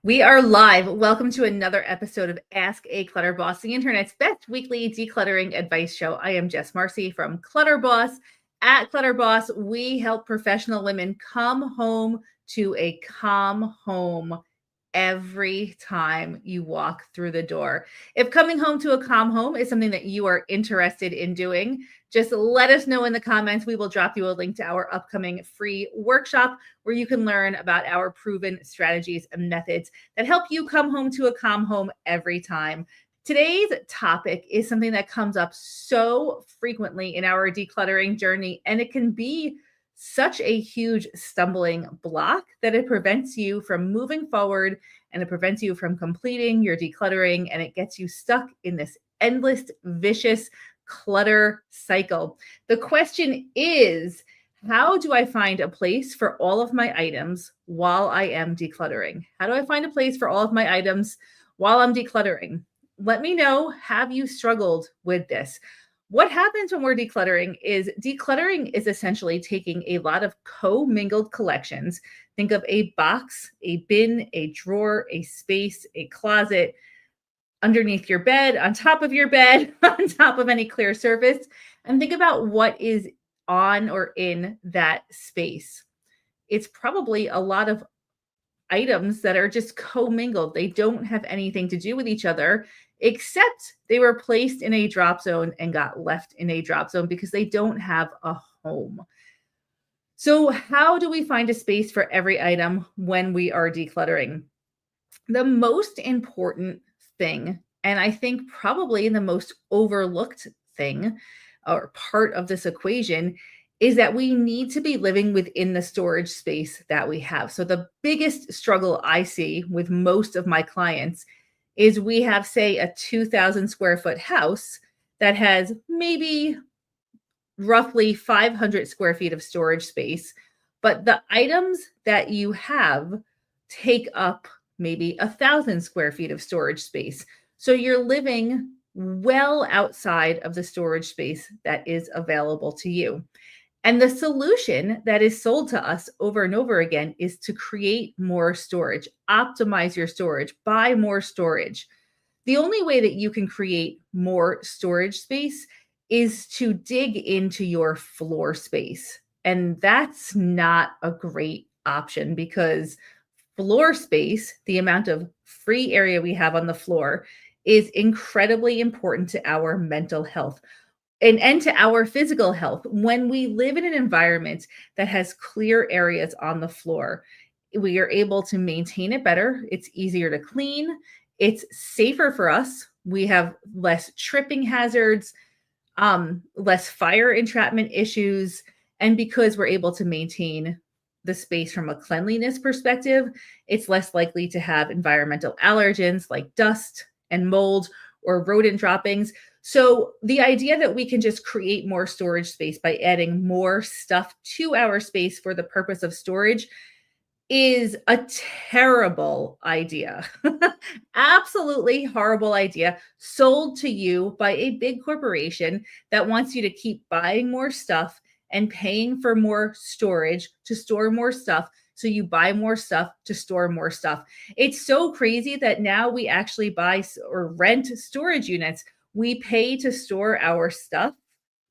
We are live. Welcome to another episode of Ask a Clutter Boss, the internet's best weekly decluttering advice show. I am Jes Marcy from Clutter Boss. At Clutter Boss, we help professional women come home to a calm home every time you walk through the door. If coming home to a calm home is something that you are interested in doing, just let us know in the comments. We will drop you a link to our upcoming free workshop where you can learn about our proven strategies and methods that help you come home to a calm home every time. Today's topic is something that comes up so frequently in our decluttering journey, and it can be such a huge stumbling block that it prevents you from moving forward and it prevents you from completing your decluttering, and it gets you stuck in this endless, vicious clutter cycle. The question is, how do I find a place for all of my items while I am decluttering? How do I find a place for all of my items while I'm decluttering? Let me know, have you struggled with this? What happens when we're decluttering is essentially taking a lot of co-mingled collections. Think of a box, a bin, a drawer, a space, a closet, underneath your bed, on top of your bed, on top of any clear surface, and think about what is on or in that space. It's probably a lot of items that are just commingled. They don't have anything to do with each other, except they were placed in a drop zone and got left in a drop zone because they don't have a home. So, how do we find a space for every item when we are decluttering? The most important thing, and I think probably the most overlooked thing or part of this equation, is that we need to be living within the storage space that we have. So, the biggest struggle I see with most of my clients is we have, say, a 2,000 square foot house that has maybe roughly 500 square feet of storage space, but the items that you have take up maybe 1,000 square feet of storage space. So you're living well outside of the storage space that is available to you. And the solution that is sold to us over and over again is to create more storage, optimize your storage, buy more storage. The only way that you can create more storage space is to dig into your floor space. And that's not a great option because floor space, the amount of free area we have on the floor, is incredibly important to our mental health and to our physical health. When we live in an environment that has clear areas on the floor, we are able to maintain it better. It's easier to clean. It's safer for us. We have less tripping hazards, less fire entrapment issues. And because we're able to maintain the space from a cleanliness perspective, it's less likely to have environmental allergens like dust and mold or rodent droppings. So the idea that we can just create more storage space by adding more stuff to our space for the purpose of storage is a terrible idea. Absolutely horrible idea sold to you by a big corporation that wants you to keep buying more stuff and paying for more storage to store more stuff. So you buy more stuff to store more stuff. It's so crazy that now we actually buy or rent storage units. We pay to store our stuff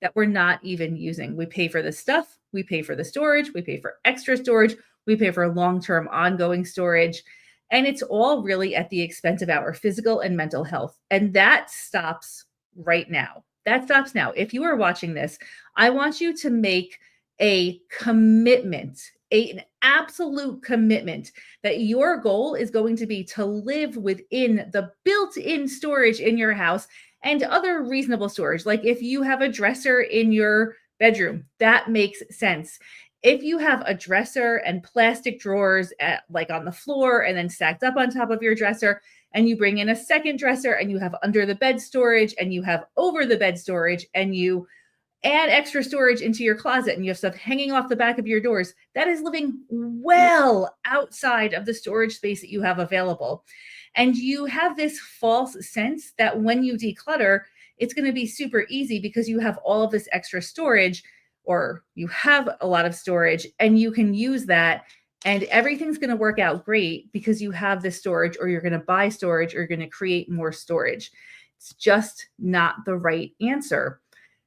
that we're not even using. We pay for the stuff, we pay for the storage, we pay for extra storage, we pay for long-term ongoing storage. And it's all really at the expense of our physical and mental health. And that stops right now. That stops now. If you are watching this, I want you to make a commitment, an absolute commitment that your goal is going to be to live within the built-in storage in your house and other reasonable storage. Like if you have a dresser in your bedroom, that makes sense. If you have a dresser and plastic drawers like on the floor and then stacked up on top of your dresser, and you bring in a second dresser and you have under the bed storage and you have over the bed storage and you add extra storage into your closet and you have stuff hanging off the back of your doors, that is living well outside of the storage space that you have available. And you have this false sense that when you declutter, it's going to be super easy because you have all of this extra storage or you have a lot of storage and you can use that And everything's going to work out great because you have this storage, or you're going to buy storage, or you're going to create more storage. It's just not the right answer.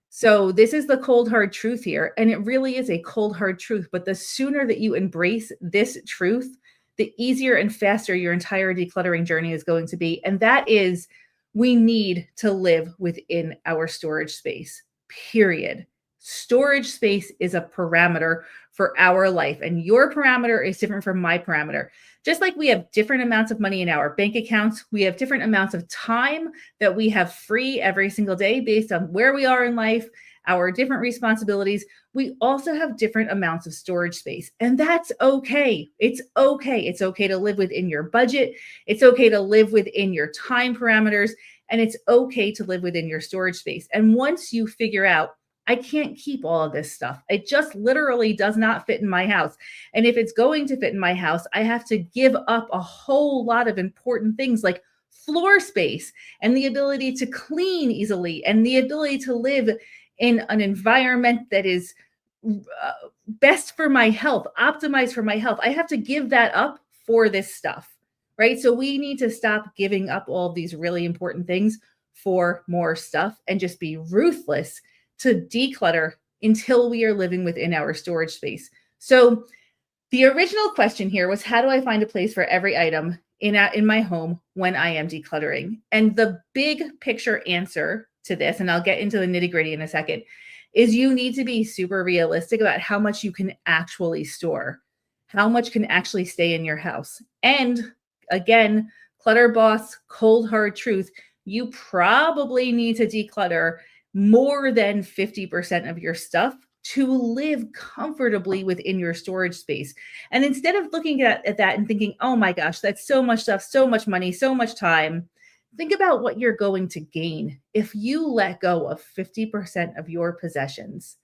So this is the cold, hard truth here. And it really is a cold, hard truth. But the sooner that you embrace this truth, the easier and faster your entire decluttering journey is going to be. And that is, we need to live within our storage space, period. Storage space is a parameter for our life, and your parameter is different from my parameter. Just like we have different amounts of money in our bank accounts, we have different amounts of time that we have free every single day based on where we are in life, our different responsibilities. We also have different amounts of storage space, and that's okay. It's okay. It's okay to live within your budget. It's okay to live within your time parameters, and it's okay to live within your storage space. And once you figure out, I can't keep all of this stuff, it just literally does not fit in my house. And if it's going to fit in my house, I have to give up a whole lot of important things like floor space and the ability to clean easily and the ability to live in an environment that is best for my health, optimized for my health. I have to give that up for this stuff, right? So we need to stop giving up all of these really important things for more stuff and just be ruthless to declutter until we are living within our storage space. So the original question here was, how do I find a place for every item in my home when I am decluttering? And the big picture answer to this, and I'll get into the nitty-gritty in a second, is you need to be super realistic about how much you can actually store, how much can actually stay in your house. And again, Clutter Boss, cold hard truth, you probably need to declutter more than 50% of your stuff to live comfortably within your storage space. And instead of looking at that and thinking, oh my gosh, that's so much stuff, so much money, so much time, think about what you're going to gain if you let go of 50% of your possessions.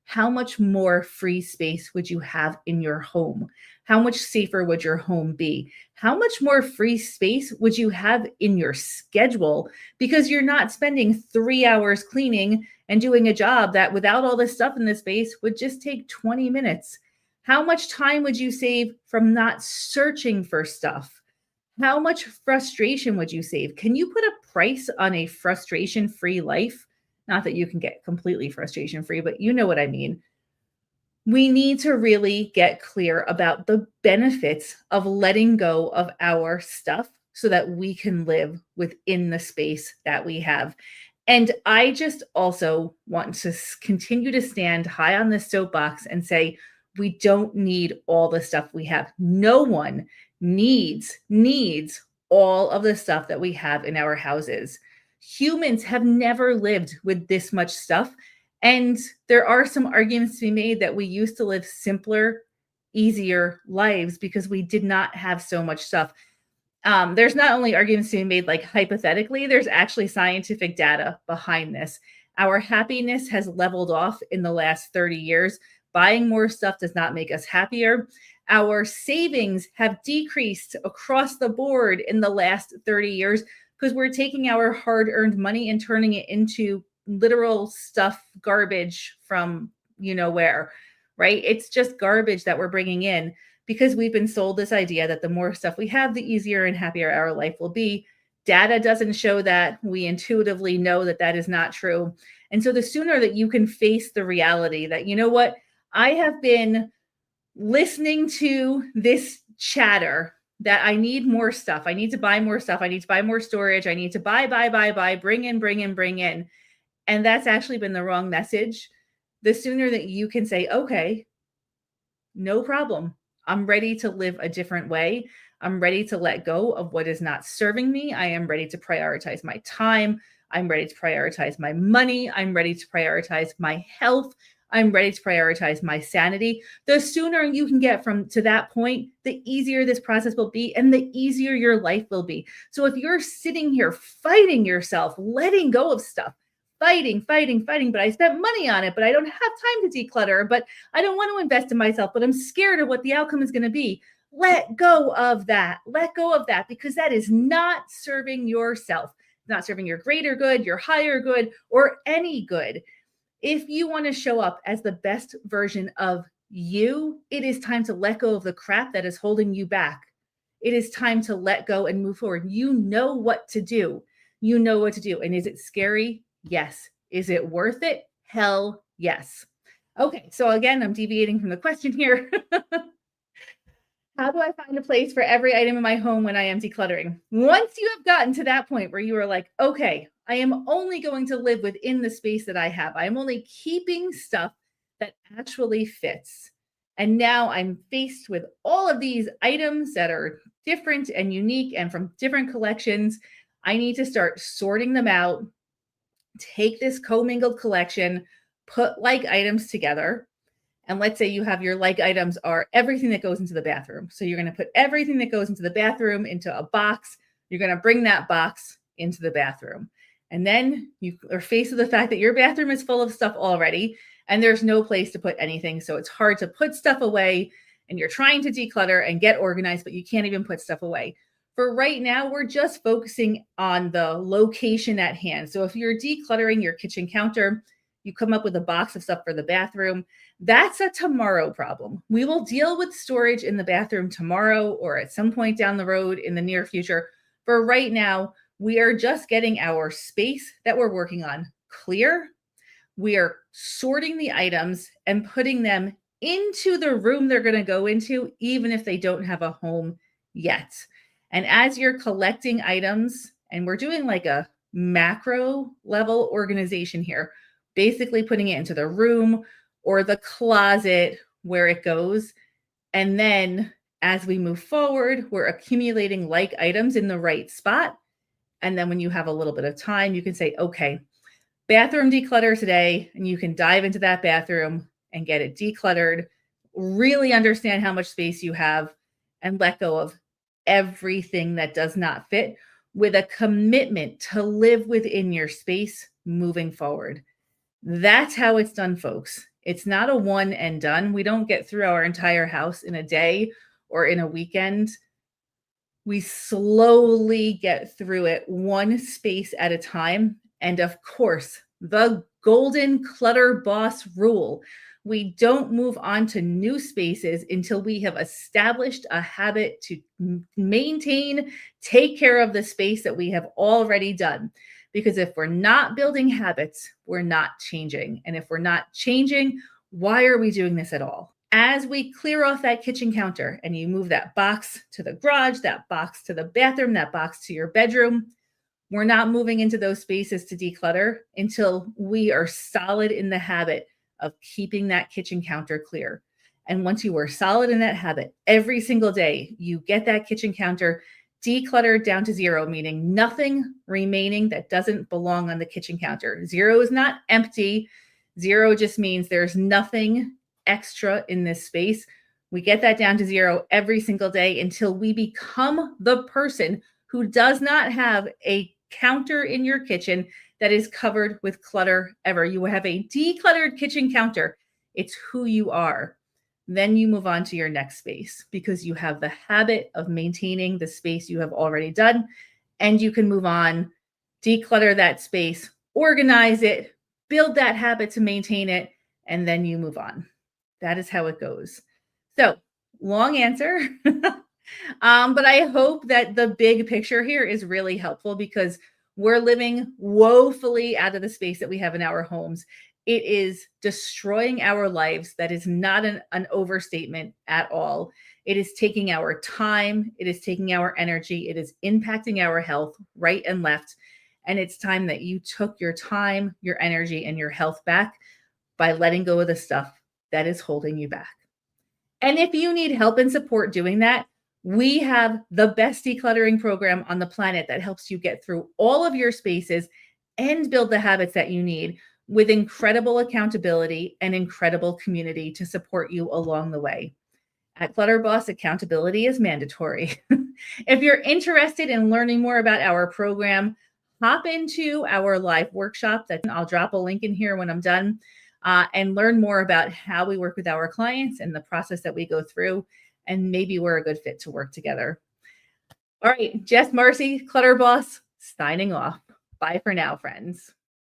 How much more free space would you have in your home? How much safer would your home be? How much more free space would you have in your schedule? Because you're not spending 3 hours cleaning and doing a job that without all this stuff in the space would just take 20 minutes. How much time would you save from not searching for stuff? How much frustration would you save? Can you put a price on a frustration-free life? Not that you can get completely frustration-free, but you know what I mean. We need to really get clear about the benefits of letting go of our stuff so that we can live within the space that we have. And I just also want to continue to stand high on this soapbox and say, we don't need all the stuff we have. No one needs all of the stuff that we have in our houses. Humans have never lived with this much stuff. And there are some arguments to be made that we used to live simpler, easier lives because we did not have so much stuff. There's not only arguments to be made like hypothetically, there's actually scientific data behind this. Our happiness has leveled off in the last 30 years. Buying more stuff does not make us happier. Our savings have decreased across the board in the last 30 years because we're taking our hard-earned money and turning it into literal stuff, garbage from you know where, right? It's just garbage that we're bringing in because we've been sold this idea that the more stuff we have, the easier and happier our life will be. Data doesn't show that. We intuitively know that that is not true. And so the sooner that you can face the reality that, you know what, I have been listening to this chatter that I need more stuff. I need to buy more stuff. I need to buy more storage. I need to buy, bring in. And that's actually been the wrong message. The sooner that you can say, okay, no problem. I'm ready to live a different way. I'm ready to let go of what is not serving me. I am ready to prioritize my time. I'm ready to prioritize my money. I'm ready to prioritize my health. I'm ready to prioritize my sanity. The sooner you can get from to that point, the easier this process will be and the easier your life will be. So if you're sitting here fighting yourself, letting go of stuff, fighting, but I spent money on it, but I don't have time to declutter, but I don't want to invest in myself, but I'm scared of what the outcome is going to be. Let go of that. Let go of that because that is not serving yourself, not serving your greater good, your higher good, or any good. If you want to show up as the best version of it is time to let go of the crap that is holding you back. It is time to let go and move forward. You know what to do. You know what to do. And is it scary? Yes. Is it worth it? Hell yes. Okay, so again, I'm deviating from the question here. How do I find a place for every item in my home when I am decluttering? Once you have gotten to that point where you are like, okay, I am only going to live within the space that I have. I'm only keeping stuff that actually fits. And now I'm faced with all of these items that are different and unique and from different collections. I need to start sorting them out, take this commingled collection, put like items together. And let's say you have your like items are everything that goes into the bathroom. So you're going to put everything that goes into the bathroom into a box. You're going to bring that box into the bathroom. And then you are faced with the fact that your bathroom is full of stuff already and there's no place to put anything. So it's hard to put stuff away and you're trying to declutter and get organized, but you can't even put stuff away. For right now, we're just focusing on the location at hand. So if you're decluttering your kitchen counter, you come up with a box of stuff for the bathroom. That's a tomorrow problem. We will deal with storage in the bathroom tomorrow or at some point down the road in the near future. For right now, we are just getting our space that we're working on clear. We are sorting the items and putting them into the room they're going to go into, even if they don't have a home yet. And as you're collecting items, and we're doing like a macro level organization here, basically putting it into the room or the closet where it goes. And then as we move forward, we're accumulating like items in the right spot. And then when you have a little bit of time, you can say, okay, bathroom declutter today. And you can dive into that bathroom and get it decluttered, really understand how much space you have and let go of everything that does not fit with a commitment to live within your space moving forward. That's how it's done, folks. It's not a one and done. We don't get through our entire house in a day or in a weekend. We slowly get through it one space at a time. And of course, the golden clutter boss rule. We don't move on to new spaces until we have established a habit to maintain, take care of the space that we have already done. Because if we're not building habits, we're not changing. And if we're not changing, why are we doing this at all? As we clear off that kitchen counter and you move that box to the garage, that box to the bathroom, that box to your bedroom, we're not moving into those spaces to declutter until we are solid in the habit of keeping that kitchen counter clear. And once you are solid in that habit, every single day, you get that kitchen counter decluttered down to zero, meaning nothing remaining that doesn't belong on the kitchen counter. Zero is not empty. Zero just means there's nothing extra in this space. We get that down to zero every single day until we become the person who does not have a counter in your kitchen that is covered with clutter ever. You have a decluttered kitchen counter. It's who you are. Then you move on to your next space because you have the habit of maintaining the space you have already done, and you can move on, declutter that space, organize it, build that habit to maintain it, and then you move on. That is how it goes. So, long answer. But I hope that the big picture here is really helpful because we're living woefully out of the space that we have in our homes. It is destroying our lives. That is not an overstatement at all. It is taking our time. It is taking our energy. It is impacting our health right and left. And it's time that you took your time, your energy, and your health back by letting go of the stuff that is holding you back. And if you need help and support doing that, we have the best decluttering program on the planet that helps you get through all of your spaces and build the habits that you need with incredible accountability and incredible community to support you along the way. At Clutter Boss, accountability is mandatory. If you're interested in learning more about our program, hop into our live workshop that I'll drop a link in here when I'm done, and learn more about how we work with our clients and the process that we go through. And maybe we're a good fit to work together. All right, Jes Marcy, Clutter Boss, signing off. Bye for now, friends.